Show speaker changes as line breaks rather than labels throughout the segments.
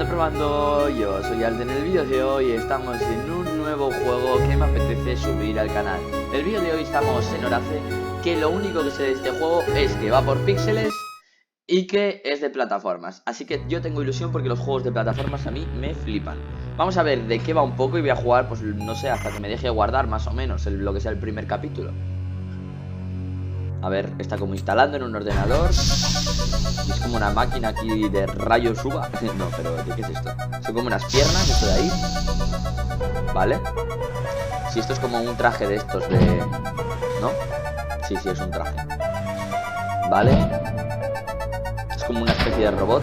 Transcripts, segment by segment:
Probando, yo soy Alden. En el vídeo de hoy estamos en un nuevo juego que me apetece subir al canal. El vídeo de hoy estamos en Horace, que lo único que sé de este juego es que va por píxeles y que es de plataformas. Así que yo tengo ilusión porque los juegos de plataformas a mí me flipan. Vamos a ver de qué va un poco y voy a jugar, pues no sé, hasta que me deje guardar más o menos lo que sea el primer capítulo. A ver, está como instalando en un ordenador. Es como una máquina aquí de rayos uva. No, pero ¿de qué es esto? Son como unas piernas, esto de ahí. Vale. Si esto es como un traje de estos de... ¿No? Sí, es un traje. Vale. Es como una especie de robot.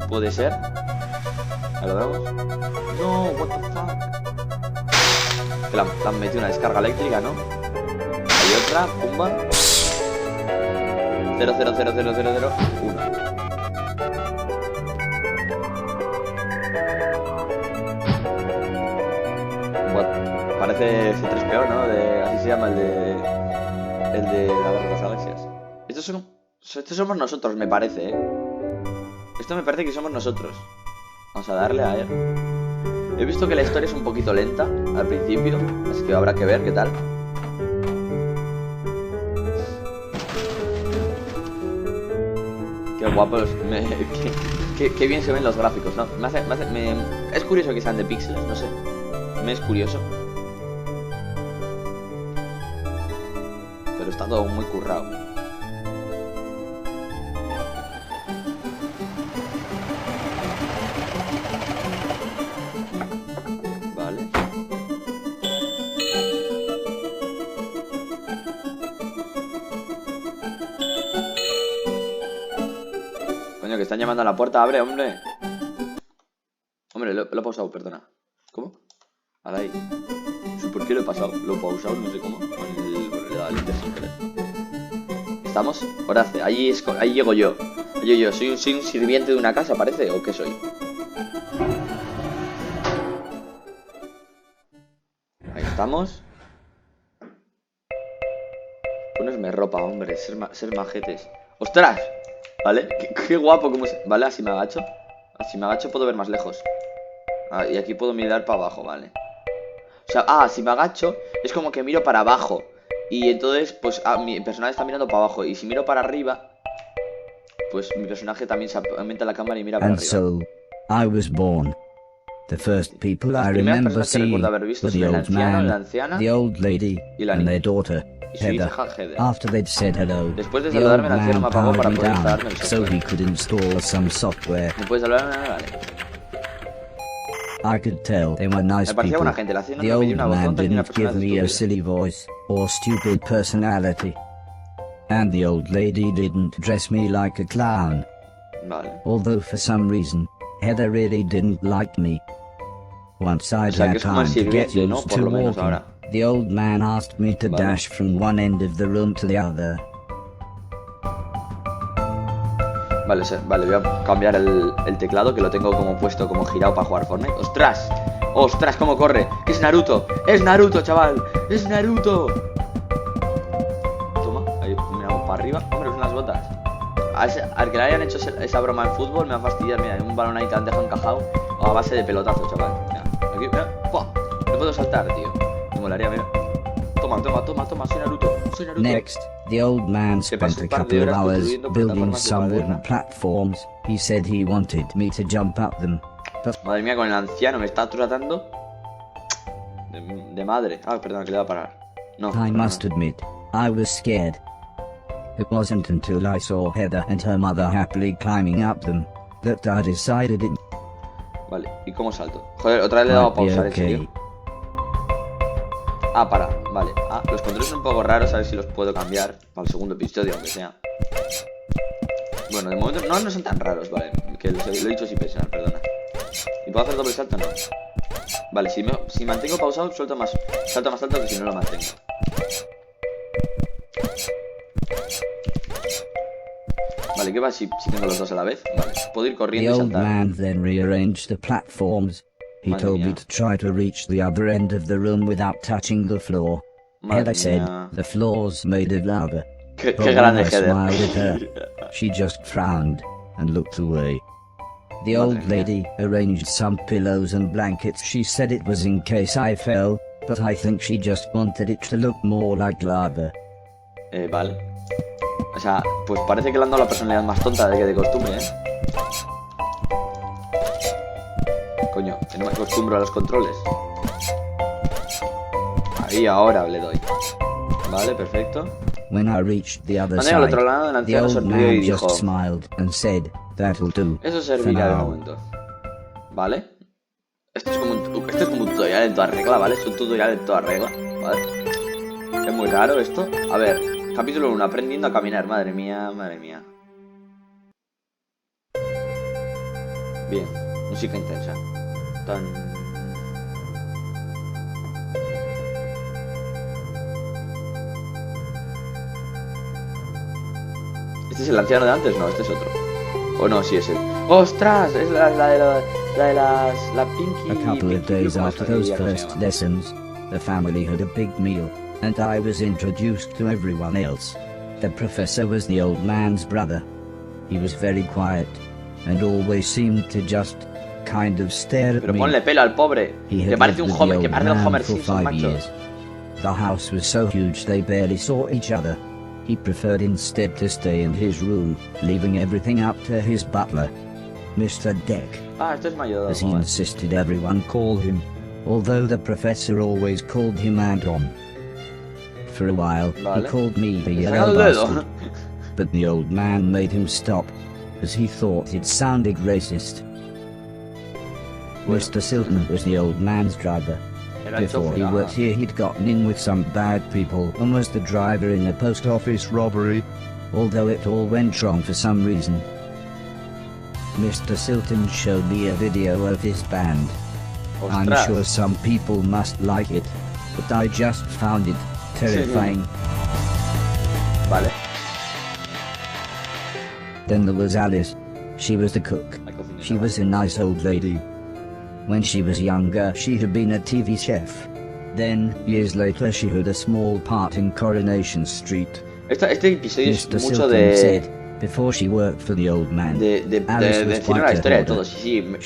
Puede ser. ¿A lo vemos? No, what the fuck. Que le han metido una descarga eléctrica, ¿no? Hay otra, pumba. 0, 0, 0, 0, 0, 0, 1. What? Parece C3PO, ¿no? Así se llama el de la Guerra de las Galaxias. Estos somos nosotros, me parece, ¿eh? Esto me parece que somos nosotros. Vamos a darle a ver. He visto que la historia es un poquito lenta al principio, así que habrá que ver qué tal. Qué guapos, qué bien se ven los gráficos, ¿no? Es curioso que sean de píxeles, no sé. Me es curioso. Pero está todo muy currado. Vale. Coño, que están llamando a la puerta, abre, hombre. Hombre, lo he pausado, perdona. ¿Cómo? Ahora ahí. ¿Por qué lo he pasado? Lo he pausado, no sé cómo. ¿Estamos? Horace, ahí llego yo. ¿Soy un sirviente de una casa, parece? ¿O qué soy? Ahí estamos. Ponerme ropa, hombre. Ser majetes. ¡Ostras! ¿Vale? Qué guapo como es. Vale, así me agacho. Así me agacho puedo ver más lejos. Ah, y aquí puedo mirar para abajo, vale. O sea, si me agacho es como que miro para abajo. Y entonces, pues mi personaje está mirando para abajo. Y si miro para arriba, pues mi personaje también se aumenta la cámara y mira para arriba.
So, I was born. The first people I remember seeing were the old man, the old lady, and their daughter, Heather. After they'd said hello, the old man powered me down so he could install some software. I could tell they were nice people. The old man didn't give me a silly voice or stupid personality. And the old lady didn't dress me like a clown. Although for some reason, Heather really didn't like me. Once I'd had time to get used to walking, the old man asked me to dash from one end of the room to the other.
Vale, voy a cambiar el teclado, que lo tengo como puesto, como girado para jugar Fortnite. ¡Ostras! ¡Ostras, cómo corre! ¡Que es Naruto! ¡Es Naruto, chaval! ¡Es Naruto! Toma, ahí miramos para arriba. Hombre, son las botas. Al que le hayan hecho esa broma en fútbol me va a fastidiar. Mira, un balón ahí te han dejado encajado a base de pelotazo, chaval. Mira, aquí, mira. ¡Pua! No puedo saltar, tío. Me molaría, mira. Toma, soy Naruto.
Next, the old man spent a couple of hours building some wooden platforms. He said he wanted me to jump up them.
Madre mía, con el anciano me está tratando de madre. Ah, perdona, que le va a parar. No.
I must admit, I was scared. It wasn't until I saw Heather and her mother happily climbing up them that I decided it.
Vale, ¿y cómo salto? Joder, otra vez le he dado a pausar, en serio. Ah, vale. Los controles son un poco raros, a ver si los puedo cambiar para el segundo episodio, aunque sea. Bueno, de momento no son tan raros, vale. Que lo he dicho sin pensar, perdona. ¿Y puedo hacer doble salto? No. Vale, si mantengo pausado, salto más alto que si no lo mantengo. Vale, ¿qué va si tengo los dos a la vez? Vale, puedo ir corriendo y saltar.
The old man then rearranged the platforms. He told me to try to reach the other end of the room without touching the floor. Heather said the floor's made of lava.
Qué grande,
I smiled at her. She just frowned and looked away. The old lady arranged some pillows and blankets. She said it was in case I fell, but I think she just wanted it to look more like lava.
Vale. O sea, pues parece que le han dado la personalidad más tonta de que de costumbre, ¿eh? Coño, que no me acostumbro a los controles. Ahí ahora le doy. Vale, perfecto.
When I reached the other side, the old man just smiled and said, "That'll do."
Eso servirá de momento. Vale. Esto es como un tutorial en toda regla, ¿vale? Es un tutorial en toda regla, ¿vale? Es muy raro esto. A ver, capítulo 1, aprendiendo a caminar. Madre mía, madre mía. Bien, música intensa. Tan... ¿Este es el anciano de antes? No, este es otro. O no, sí es él. ¡Ostras! Es la Pinky...
A couple of days after those first lessons, the family had a big meal, and I was introduced to everyone else. The professor was the old man's brother. He was very quiet, and always seemed to just kind of stare at
Pero
me.
ponle pelo al pobre. Que parece un Homer, que parece un Homer Simpson, macho.
The house was so huge they barely saw each other. He preferred instead to stay in his room, leaving everything up to his butler, Mr. Deck,
esto es mayordomo,
as he insisted everyone call him, although the professor always called him Anton. For a while, he called me the yellow bastard, but the old man made him stop, as he thought it sounded racist. Mr. Silton was the old man's driver. Before he worked here, he'd gotten in with some bad people and was the driver in a post office robbery, although it all went wrong for some reason. Mr. Silton showed me a video of his band. I'm sure some people must like it, but I just found it terrifying.
Vale.
Then there was Alice. She was the cook. She was a nice old lady. When she was younger, she had been a TV chef. Then, years later, she had a small part in Coronation Street.
Este episodio es
Mr.
mucho
Silton said, before she worked for the old man,
de decir la historia de todos. Sí, me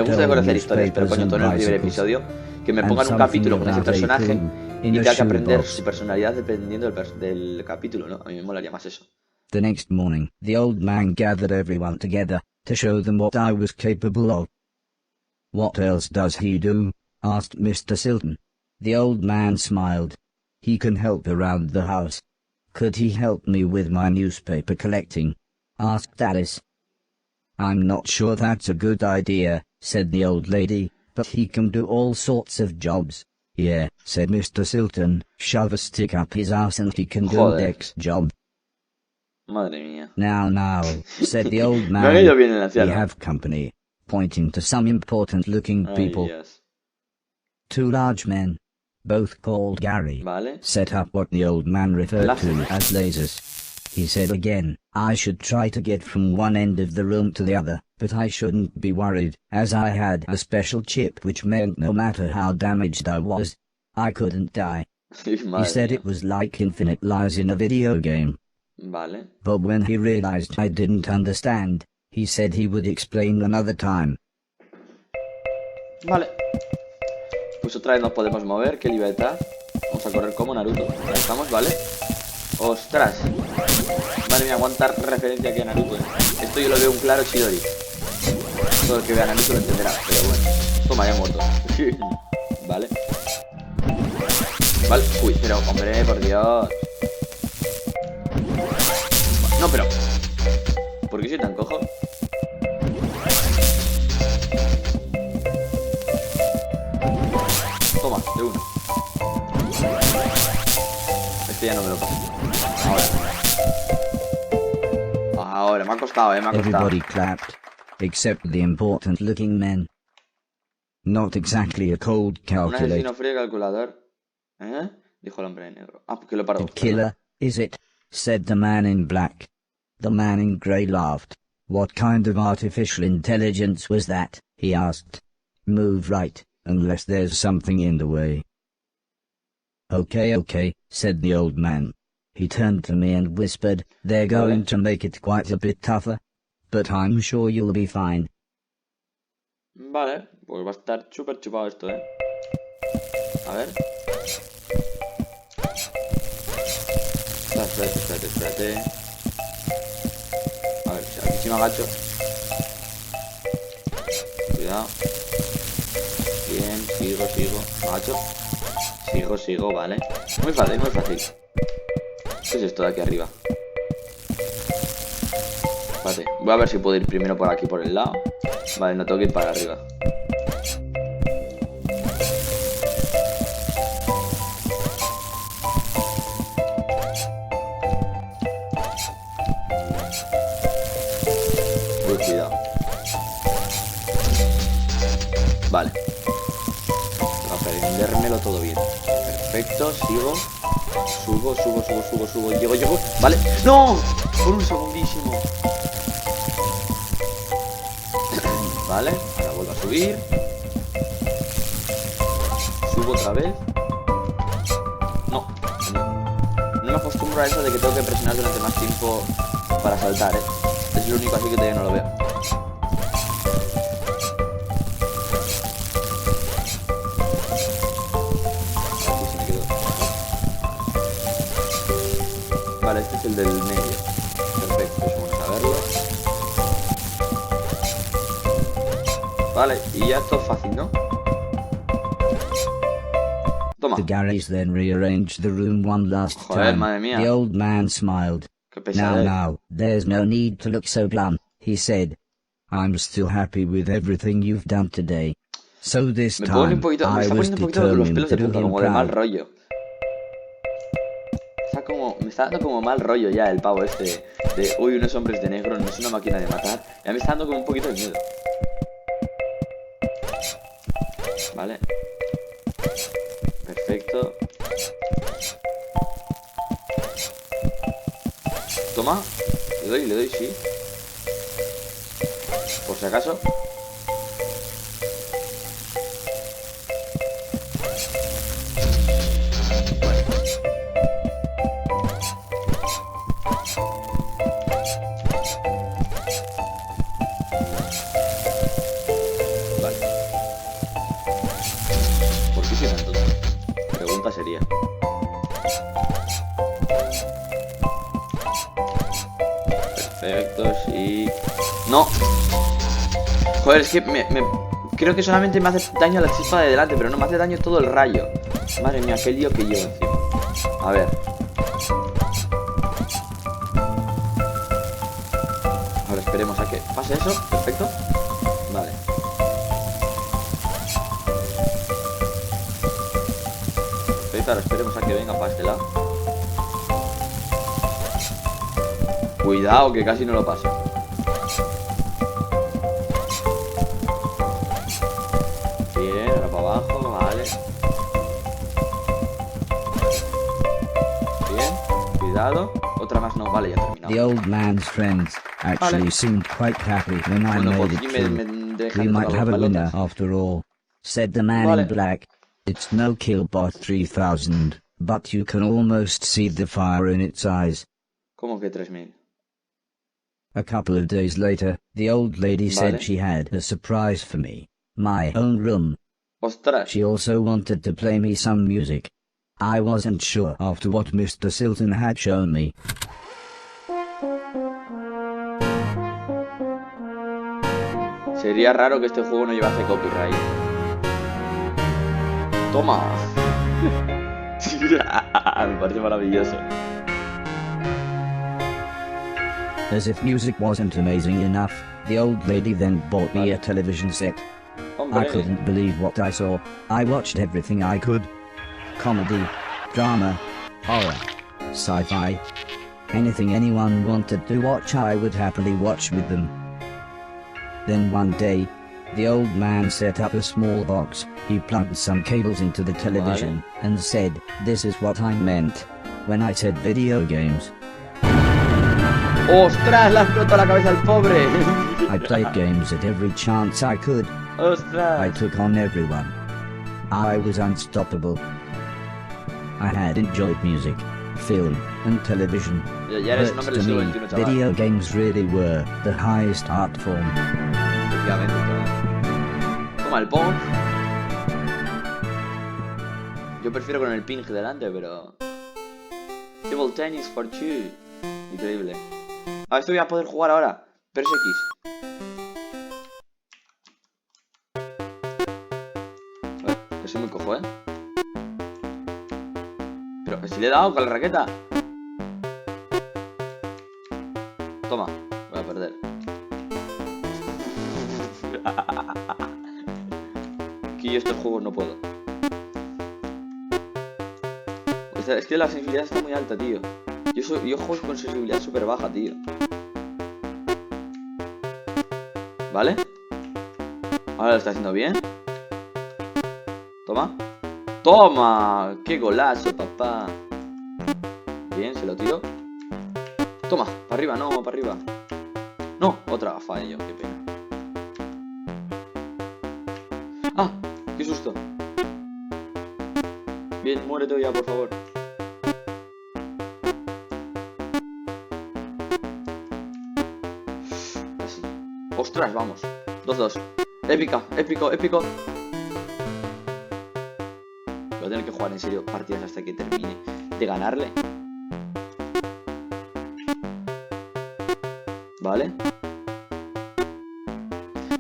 gusta conocer historias, pero coño, todo en el primer episodio, que me pongan un capítulo con ese personaje y tenga que aprender su personalidad dependiendo del capítulo, ¿no? A mí me molaría más eso.
The next morning, the old man gathered everyone together to show them what I was capable of. "What else does he do?" asked Mr. Silton. The old man smiled. "He can help around the house." "Could he help me with my newspaper collecting?" asked Alice. "I'm not sure that's a good idea," said the old lady, "but he can do all sorts of jobs." "Yeah," said Mr. Silton, "shove a stick up his ass and he can do Deck's job."
Madre mía.
Now, said the old man, "We have company," pointing to some important-looking people.
Yes.
Two large men, both called Gary, set up what the old man referred to as lasers. He said again, I should try to get from one end of the room to the other, but I shouldn't be worried, as I had a special chip which meant no matter how damaged I was, I couldn't die. He said it was like infinite lives in a video game. But when he realized I didn't understand, he said he would explain another time.
Vale. Pues otra vez nos podemos mover, qué libertad. Vamos a correr como Naruto. Ahí estamos, ¿vale? ¡Ostras! Madre mía, aguantar referencia aquí a Naruto, Esto yo lo veo un claro Chidori. Todo el que vea Naruto lo entenderá, pero bueno. Toma, ya muerto. Vale. Vale. Uy, pero hombre, por Dios. No, pero... ¿por qué soy tan cojo? Toma, de uno. Este ya no me lo paso. Ahora, me ha costado, me ha costado.
Everybody clapped, except the important-looking men. Not exactly a cold calculator.
Un asesino frío calculador. ¿Eh? Dijo el hombre de negro. Ah, porque lo paro.
A killer, is it? Said the man in black. The man in grey laughed. What kind of artificial intelligence was that? He asked. Move right, unless there's something in the way. Okay, said the old man. He turned to me and whispered, they're going to make it quite a bit tougher. But I'm sure you'll be fine.
Vale, pues va a estar súper chupado esto, ¿eh? A ver. Espérate. A ver, aquí sí me agacho. Cuidado. Bien, sigo. Me agacho. Sigo, vale. Muy fácil. ¿Qué es esto de aquí arriba? Espérate, voy a ver si puedo ir primero por aquí, por el lado. Vale, no tengo que ir para arriba. Cuidado. Vale. Voy a aprendérmelo todo bien. Perfecto, sigo. Subo. Llego. Vale. ¡No! Por un segundísimo. Vale, ahora vuelvo a subir. Subo otra vez. No me acostumbro a eso de que tengo que presionar durante más tiempo para saltar, ¿eh? Es lo único así que todavía no lo veo. Aquí se me quedó. Vale, este es el del medio. Perfecto, es bueno saberlo. Vale, y ya todo fácil, ¿no? Toma.
The garage then rearranged the room one last
Joder,
time.
madre mía.
The old man smiled. Now, there's no need to look so glum, he said. I'm still happy with everything you've done today. So this time, I was determined to do him
como de mal
proud.
rollo. Me está dando como mal rollo ya el pavo este de, uy, unos hombres de negro, no es una máquina de matar. Ya me está dando como un poquito de miedo. Vale. Perfecto. Toma. Le doy, sí. Por si acaso. Vale. ¿Por qué hicieron todo? Pregunta sería. Perfecto, sí. ¡No! Joder, es que creo que solamente me hace daño la chispa de delante, pero no me hace daño todo el rayo. Madre mía, qué lío que llevo encima. A ver. Ahora esperemos a que pase eso. Perfecto. Vale. Perfecto, ahora esperemos a que venga para este lado. Cuidado, que casi no lo paso. Bien, ahora para abajo, vale. Bien, cuidado. Otra más no, vale, ya terminado.
The old man's friends actually seemed quite happy when I made it through. We might have a winner after all, said the man in black. It's no Killbot 3000, but you can almost see the fire in its eyes.
¿Cómo que 3000?
A couple of days later, the old lady said she had a surprise for me. My own room.
Ostras.
She also wanted to play me some music. I wasn't sure after what Mr. Silton had shown me.
Sería raro que este juego no llevase copyright. Toma. Me parece maravilloso.
As if music wasn't amazing enough, the old lady then bought me a television set. I couldn't believe what I saw. I watched everything I could. Comedy, drama, horror, sci-fi. Anything anyone wanted to watch I would happily watch with them. Then one day, the old man set up a small box. He plugged some cables into the television and said, "This is what I meant when I said video games."
¡Ostras! Le has roto la cabeza al pobre.
I played games at every chance I could.
¡Ostras!
I took on everyone. I was unstoppable. I had enjoyed music, film, and television.
Ya eres un hombre del siglo XXI, chaval.
Video games really were the highest art form.
Efectivamente, chaval. Toma el pong. Yo prefiero con el ping delante, pero... Table tennis for two. Increíble. Ah, esto voy a poder jugar ahora. Pero es X. A ver, que soy muy cojo, ¿eh? Pero si le he dado con la raqueta. Toma, voy a perder. Que yo estos juegos no puedo. O sea, es que la sensibilidad está muy alta, tío. Yo juego con sensibilidad súper baja, tío. ¿Vale? Ahora lo está haciendo bien. Toma. ¡Toma! ¡Qué golazo, papá! Bien, se lo tiro. Toma, para arriba, no, para arriba. No, otra fallo, qué pena. ¡Ah! ¡Qué susto! Bien, muérete ya, por favor. Así. ¡Ostras, vamos! 2-2. Épica, épico, épico. Voy a tener que jugar en serio partidas hasta que termine de ganarle. ¿Vale?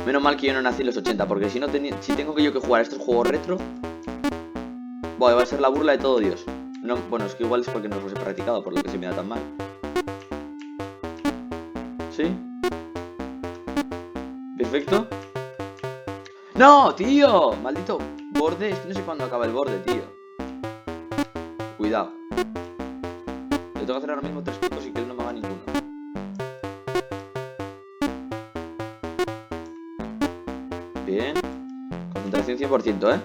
Menos mal que yo no nací en los 80, porque si no si tengo que yo que jugar a estos juegos retro, bueno, va a ser la burla de todo Dios. No, bueno, es que igual es porque no los he practicado, por lo que se me da tan mal. ¿Sí? Perfecto. ¡No, tío! ¡Maldito borde! Es que no sé cuándo acaba el borde, tío. Cuidado. Le tengo que hacer ahora mismo 3 puntos y que él no me haga ninguno. Bien. Concentración 100%, ¿eh?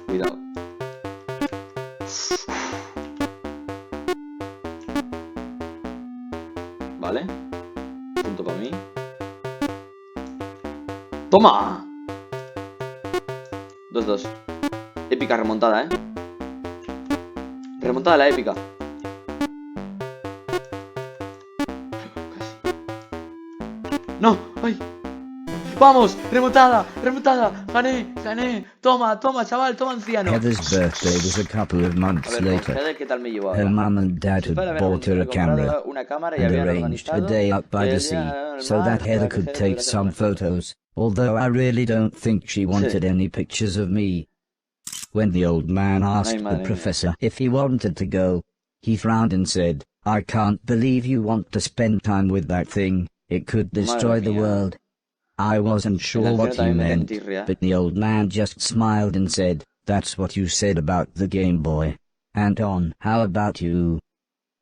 Cuidado. Vale. Punto para mí. ¡Toma! 2-2. Épica remontada, ¿eh? Remontada la épica. Casi. ¡No! ¡Ay! ¡Vamos! ¡Remontada! ¡Remontada! ¡Gané! ¡Gané! ¡Toma! ¡Toma, chaval! ¡Toma, anciano!
Heather's birthday was a couple of months later.
Heather, ¿qué tal me llevaba?
Her mum and dad had bought her a camera and arranged a day up by the sea so that Heather could take some photos, although I really don't think she wanted any pictures of me. When the old man asked the professor if he wanted to go, he frowned and said, "I can't believe you want to spend time with that thing. It could destroy the world." I wasn't sure what he meant, but the old man just smiled and said, "That's what you said about the Game Boy. Anton, how about you?"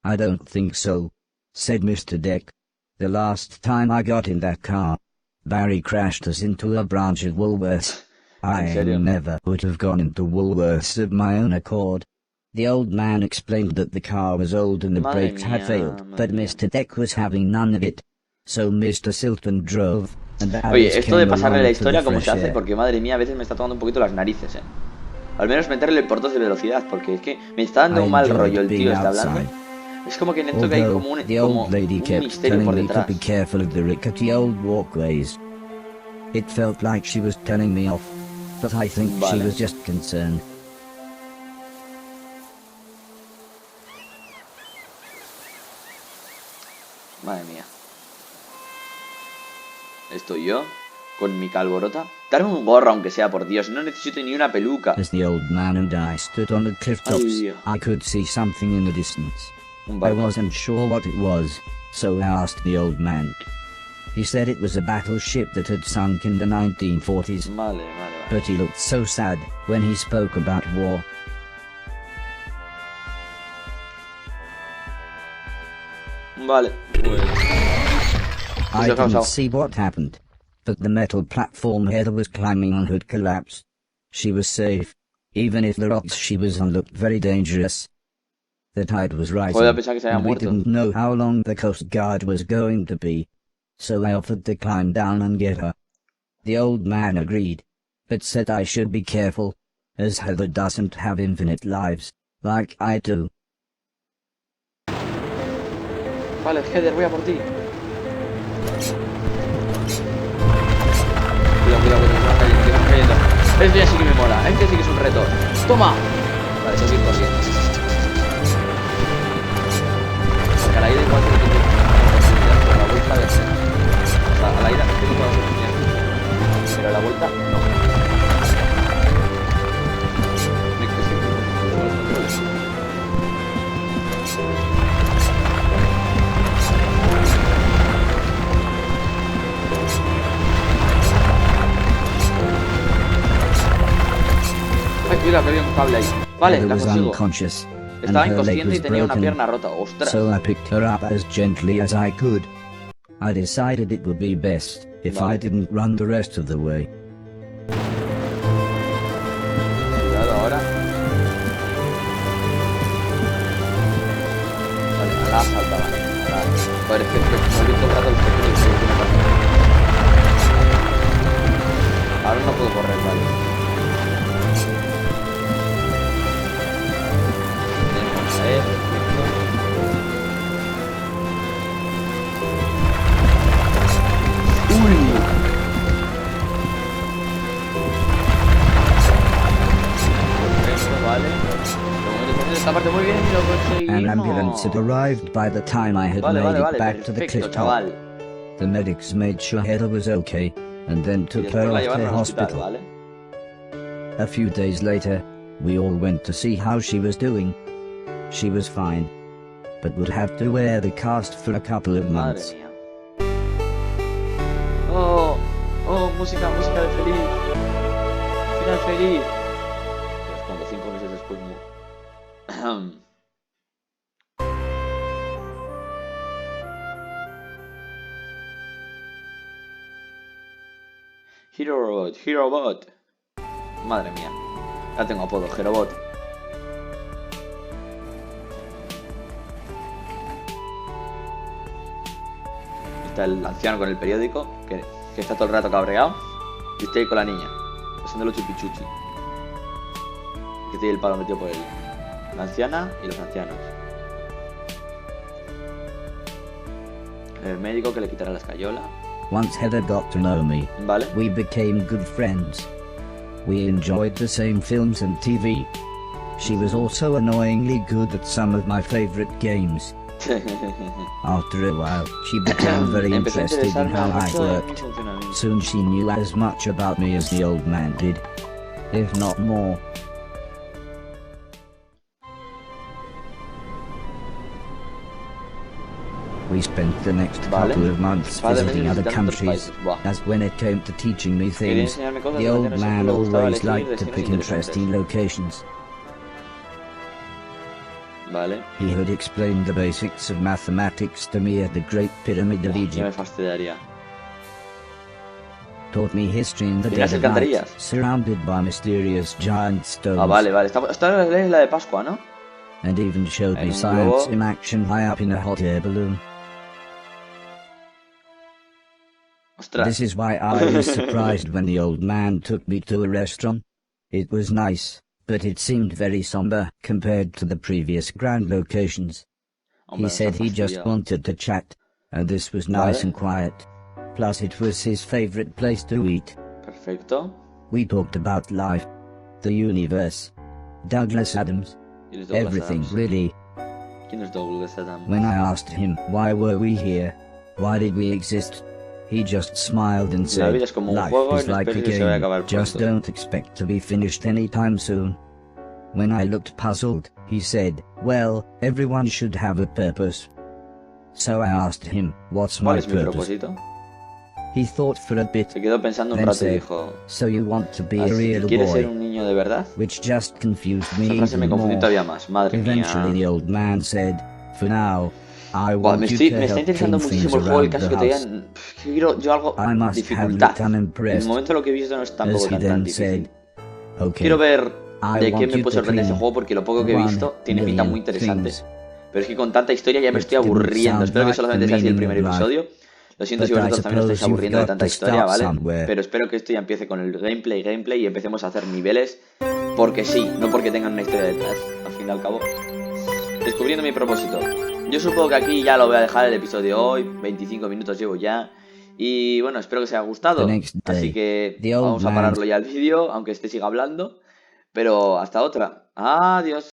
"I don't think so," said Mr. Deck. "The last time I got in that car, Barry crashed us into a branch of Woolworths. I never would have gone into Woolworths of my own accord." The old man explained that the car was old and the brakes had failed, but Mr. Deck was having none of it. So Mr. Silton drove.
Oye, esto de pasarle la historia, ¿cómo se hace? Porque madre mía, a veces me está tomando un poquito las narices, ¿eh? Al menos meterle por 2 de velocidad, porque es que me está dando un mal rollo el tío está hablando. Es como que noto que hay como un misterio por detrás.
It felt like she was telling me off, but I think she was just concerned.
Madre mía. Estoy yo, con mi calborota. Darme un gorro, aunque sea, por Dios. No necesito ni una peluca.
As the old man and I stood on the cliff tops, I could see something in the distance. I wasn't sure what it was, so I asked the old man. He said it was a battleship that had sunk in the 1940s.
Vale.
But he looked so sad when he spoke about war.
Vale.
I didn't see what happened, but the metal platform Heather was climbing on had collapsed. She was safe, even if the rocks she was on looked very dangerous. The tide was rising, and we didn't know how long the Coast Guard was going to be, so I offered to climb down and get her. The old man agreed, but said I should be careful, as Heather doesn't have infinite lives, like I do.
Vale, Heather, voy a por ti. Cuidado, cuidado, que se van cayendo, que se van cayendo. Este ya sí que me mola, este sí que es un reto. ¡Toma! Vale, seguir corriendo. Porque a la ida igual que tengo por la vuelta de ser. O sea, a la ida tengo todas las oportunidades. Pero a la vuelta no. Ay, cuidado, que había un cable ahí. Vale, la consigo. Estaba inconsciente y tenía una pierna rota. ¡Ostras!
So I picked her up as gently as I could. I decided it would be best if I didn't run the rest of the way.
Cuidado ahora. Vale, a la saltaba. Joder, es que me olvidé todo el rato los pequeños. Ahora no puedo correr, vale. Esta parte muy bien y lo conseguimos.
An ambulance had arrived by the time I had made it back to the cliff top. The medics made sure Heather was okay and then took her off to the hospital.
¿Vale?
A few days later, we all went to see how she was doing. She was fine, but would have to wear the cast for a couple of months.
Madre mía. Oh, oh, música, música de feliz. Final feliz. Pues cuando 5 meses después Hero Robot, Hero Robot. Madre mía. Ya tengo apodo, Hero Robot. Está el anciano con el periódico, que está todo el rato cabreado. Y estoy ahí con la niña, pasándolo chupichuchi. Que tiene el palo metido por él. La anciana y los ancianos. El médico que le quitará la escayola.
Once Heather got to know me,
vale.
We became good friends. We enjoyed the same films and TV. She was also annoyingly good at some of my favorite games. After a while, she became very interested in how I worked. Soon she knew as much about me as the old man did, if not more. We spent the next couple of months visiting other countries, as when it came to teaching me things, the old man always liked to pick interesting locations.
Vale.
He had explained the basics of mathematics to me at the Great Pyramid of Egypt.
Ya me fastidiaría.
Taught me history in the dead of night, surrounded by mysterious giant stones.
Ah, vale, vale. Esta es la de Pascua, ¿no?
And even showed me science in action high up in a hot air balloon.
Ostras.
This is why I was surprised when the old man took me to a restaurant. It was nice, but it seemed very somber compared to the previous grand locations. He said he just wanted to chat, and this was nice and quiet. Plus it was his favorite place to eat.
Perfecto.
We talked about life, the universe, Douglas Adams, everything really.
¿Quién es Douglas Adams?
When I asked him why were we here, why did we exist, he just smiled and said, life is like a game, just don't expect to be finished anytime soon. When I looked puzzled, he said, well, everyone should have a purpose. So I asked him, what's my purpose? He thought for a bit,
se quedó pensando un rato y dijo,
so you want to be a real
¿quieres
boy?
ser un niño de verdad?
Which just confused me
Esa frase me
even
confundió
more.
todavía más, madre
Eventually the old man said, for now, I want you to
me está
help
interesando
clean
muchísimo
things
el juego, el
around
caso
the
que te
house.
digan, quiero yo algo
I must
dificultad.
have become
En el
impressed
momento lo que he visto no es tampoco
as he
tan
then
difícil.
said, okay,
Quiero ver
I
de qué
want
me
you
puede
to
sorprender este
clean
juego porque lo poco que he visto tiene pinta muy interesante. Pero es que con tanta historia ya me estoy aburriendo. Espero que solamente sea así el primer episodio. Lo siento si vosotros también os estáis aburriendo de tanta historia, ¿vale? Pero espero que esto ya empiece con el gameplay y empecemos a hacer niveles porque sí, no porque tengan una historia detrás. Al fin y al cabo, descubriendo mi propósito. Yo supongo que aquí ya lo voy a dejar el episodio de hoy. 25 minutos llevo ya. Y bueno, espero que os haya gustado. Así que vamos a pararlo ya el vídeo, aunque este siga hablando. Pero hasta otra. Adiós.